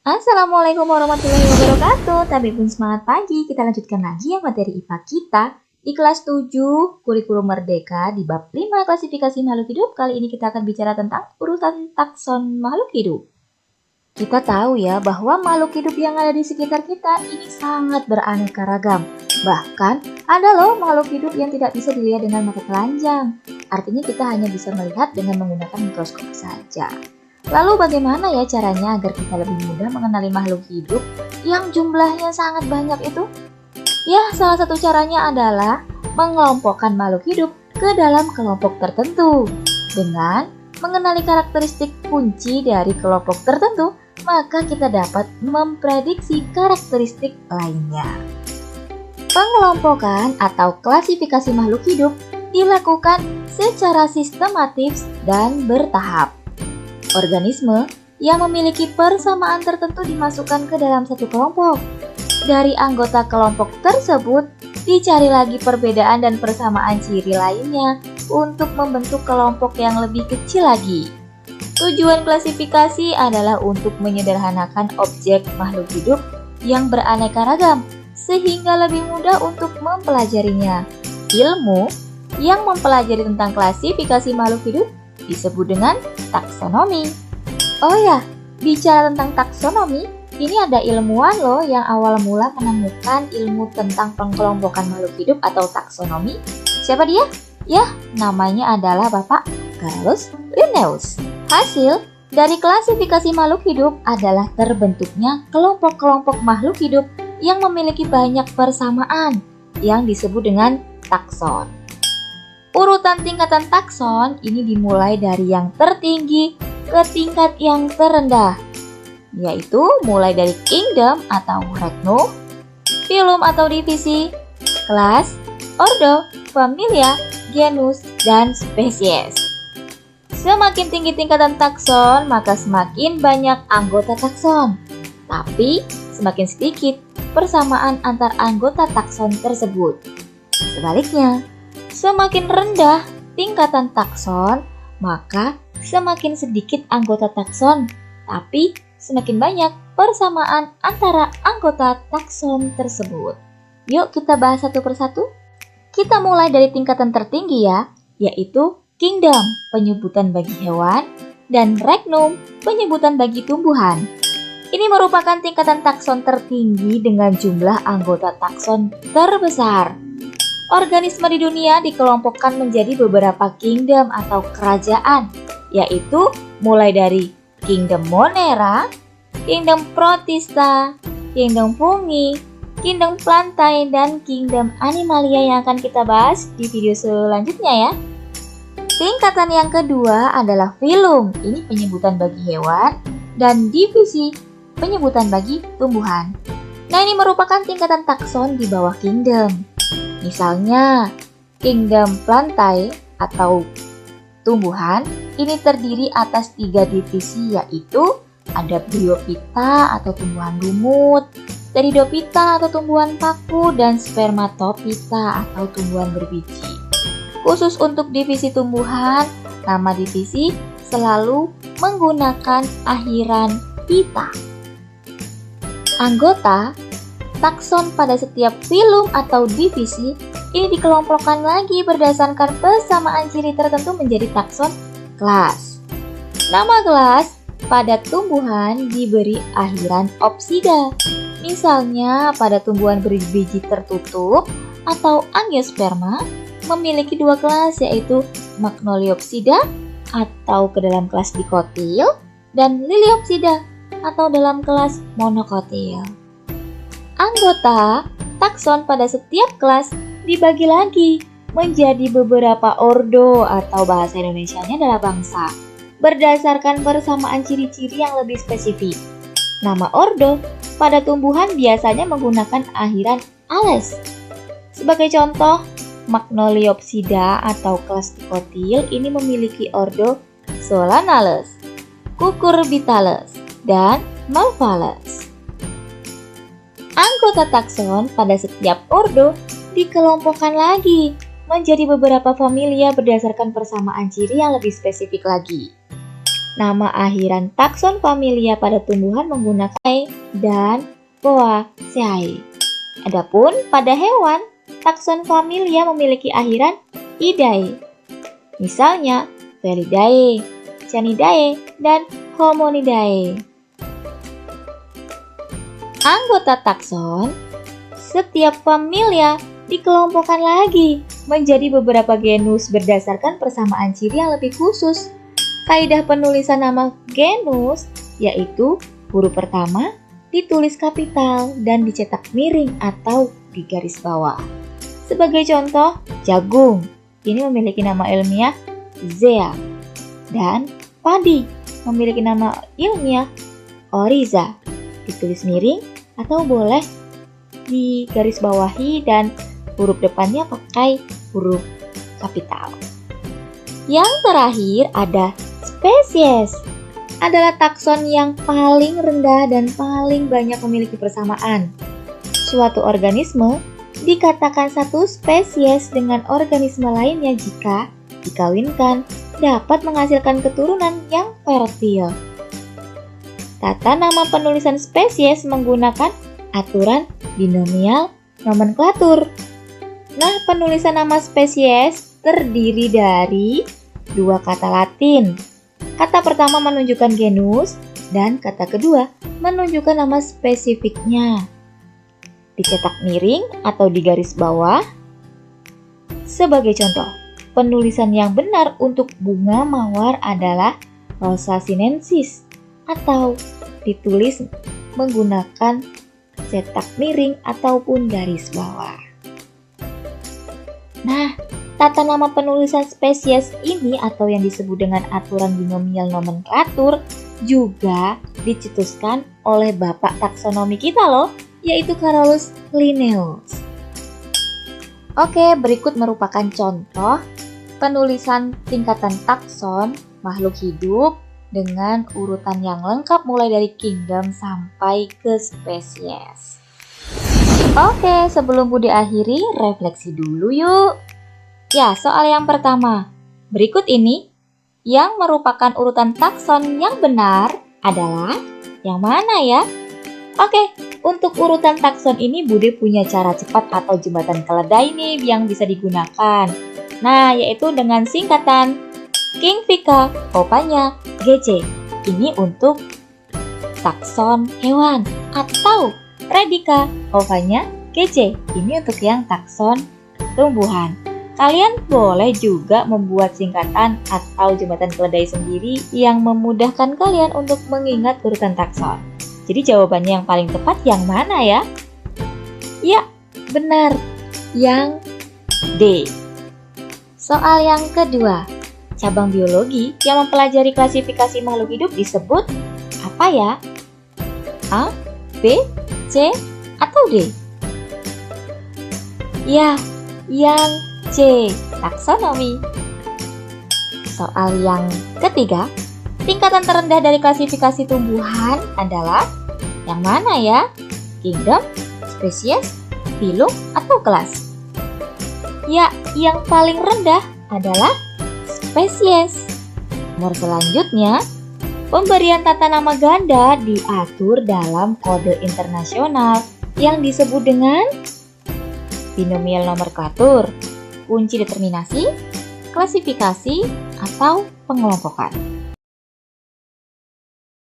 Assalamualaikum warahmatullahi wabarakatuh. Tabib pun semangat pagi. Kita lanjutkan lagi ya materi IPA kita di kelas 7 Kurikulum Merdeka di bab 5 klasifikasi makhluk hidup. Kali ini kita akan bicara tentang urutan takson makhluk hidup. Kita tahu ya bahwa makhluk hidup yang ada di sekitar kita ini sangat beraneka ragam. Bahkan ada loh makhluk hidup yang tidak bisa dilihat dengan mata telanjang. Artinya kita hanya bisa melihat dengan menggunakan mikroskop saja. Lalu bagaimana ya caranya agar kita lebih mudah mengenali makhluk hidup yang jumlahnya sangat banyak itu? Ya, salah satu caranya adalah mengelompokkan makhluk hidup ke dalam kelompok tertentu. Dengan mengenali karakteristik kunci dari kelompok tertentu, maka kita dapat memprediksi karakteristik lainnya. Pengelompokan atau klasifikasi makhluk hidup dilakukan secara sistematis dan bertahap. Organisme yang memiliki persamaan tertentu dimasukkan ke dalam satu kelompok. Dari anggota kelompok tersebut, dicari lagi perbedaan dan persamaan ciri lainnya untuk membentuk kelompok yang lebih kecil lagi. Tujuan klasifikasi adalah untuk menyederhanakan objek makhluk hidup yang beraneka ragam, sehingga lebih mudah untuk mempelajarinya. Ilmu yang mempelajari tentang klasifikasi makhluk hidup disebut dengan taksonomi. Oh ya, bicara tentang taksonomi, ini ada ilmuwan loh yang awal mula menemukan ilmu tentang pengkelompokan makhluk hidup atau taksonomi. Siapa dia? Ya, namanya adalah Bapak Carolus Linnaeus. Hasil dari klasifikasi makhluk hidup adalah terbentuknya kelompok-kelompok makhluk hidup yang memiliki banyak persamaan yang disebut dengan takson. Urutan tingkatan takson ini dimulai dari yang tertinggi ke tingkat yang terendah, yaitu mulai dari kingdom atau regnum, phylum atau divisi, kelas, ordo, familia, genus, dan spesies. Semakin tinggi tingkatan takson, maka semakin banyak anggota takson. Tapi semakin sedikit persamaan antar anggota takson tersebut. Sebaliknya, semakin rendah tingkatan takson, maka semakin sedikit anggota takson, tapi semakin banyak persamaan antara anggota takson tersebut. Yuk kita bahas satu persatu. Kita mulai dari tingkatan tertinggi ya, yaitu kingdom, penyebutan bagi hewan, dan regnum, penyebutan bagi tumbuhan. Ini merupakan tingkatan takson tertinggi dengan jumlah anggota takson terbesar. Organisme di dunia dikelompokkan menjadi beberapa kingdom atau kerajaan, yaitu mulai dari kingdom Monera, kingdom Protista, kingdom Fungi, kingdom Plantae, dan kingdom Animalia yang akan kita bahas di video selanjutnya ya. Tingkatan yang kedua adalah phylum, ini penyebutan bagi hewan, dan divisi, penyebutan bagi tumbuhan. Nah, ini merupakan tingkatan takson di bawah kingdom. Misalnya, kingdom Plantae atau tumbuhan ini terdiri atas 3 divisi, yaitu ada Bryophyta atau tumbuhan lumut, Pteridophyta atau tumbuhan paku, dan Spermatophyta atau tumbuhan berbiji. Khusus untuk divisi tumbuhan, nama divisi selalu menggunakan akhiran pita. Anggota takson pada setiap phylum atau divisi ini dikelompokkan lagi berdasarkan persamaan ciri tertentu menjadi takson kelas. Nama kelas pada tumbuhan diberi akhiran opsida. Misalnya pada tumbuhan berbiji tertutup atau Angiosperma memiliki 2 kelas, yaitu Magnoliopsida atau ke dalam kelas dikotil dan Liliopsida atau dalam kelas monokotil. Anggota takson pada setiap kelas dibagi lagi menjadi beberapa ordo atau bahasa Indonesianya adalah bangsa, berdasarkan persamaan ciri-ciri yang lebih spesifik. Nama ordo pada tumbuhan biasanya menggunakan akhiran ales. Sebagai contoh, Magnoliopsida atau kelas dikotil ini memiliki ordo Solanales, Cucurbitales, dan Malvales. Anggota takson pada setiap ordo dikelompokkan lagi menjadi beberapa familia berdasarkan persamaan ciri yang lebih spesifik lagi. nama akhiran takson familia pada tumbuhan menggunakan "ae" dan "boaceae". Adapun pada hewan, takson familia memiliki akhiran "idae". Misalnya Felidae, Canidae, dan Hominidae. Anggota takson, setiap familia dikelompokkan lagi menjadi beberapa genus berdasarkan persamaan ciri yang lebih khusus. Kaidah penulisan nama genus yaitu huruf pertama ditulis kapital dan dicetak miring atau di garis bawah. Sebagai contoh, jagung ini memiliki nama ilmiah Zea, dan padi memiliki nama ilmiah Oriza, ditulis miring atau boleh di garis bawahi dan huruf depannya pakai huruf kapital. Yang terakhir ada spesies. Adalah takson yang paling rendah dan paling banyak memiliki persamaan. Suatu organisme dikatakan satu spesies dengan organisme lainnya jika dikawinkan dapat menghasilkan keturunan yang fertil. Tata nama penulisan spesies menggunakan aturan binomial nomenklatur. Nah, penulisan nama spesies terdiri dari dua kata Latin. Kata pertama menunjukkan genus dan kata kedua menunjukkan nama spesifiknya. Dicetak miring atau di garis bawah. Sebagai contoh, penulisan yang benar untuk bunga mawar adalah Rosa sinensis atau ditulis menggunakan cetak miring ataupun garis bawah. Nah, tata nama penulisan spesies ini atau yang disebut dengan aturan binomial nomenklatur juga dicetuskan oleh bapak taksonomi kita loh, yaitu Carolus Linnaeus. Oke, berikut merupakan contoh penulisan tingkatan takson makhluk hidup dengan urutan yang lengkap mulai dari kingdom sampai ke spesies. Oke, sebelum Budi akhiri, refleksi dulu yuk. Ya, soal yang pertama. Berikut ini yang merupakan urutan takson yang benar adalah yang mana ya? Oke, untuk urutan takson ini Budi punya cara cepat atau jembatan keledai nih yang bisa digunakan. Nah, yaitu dengan singkatan Kingfica, opanya GC. Ini untuk takson hewan, atau Redica, opanya GC. Ini untuk yang takson tumbuhan. Kalian boleh juga membuat singkatan atau jembatan keledai sendiri yang memudahkan kalian untuk mengingat urutan takson. Jadi jawabannya yang paling tepat yang mana ya? Ya, benar. Yang D. Soal yang kedua. Cabang biologi yang mempelajari klasifikasi makhluk hidup disebut apa ya? A, B, C, atau D? Ya, yang C, taksonomi. Soal yang ketiga, tingkatan terendah dari klasifikasi tumbuhan adalah yang mana ya? Kingdom, spesies, filum, atau kelas? Ya, yang paling rendah adalah spesies. Nomor selanjutnya, pemberian tata nama ganda diatur dalam kode internasional yang disebut dengan binomial nomenklatur, kunci determinasi, klasifikasi, atau pengelompokan.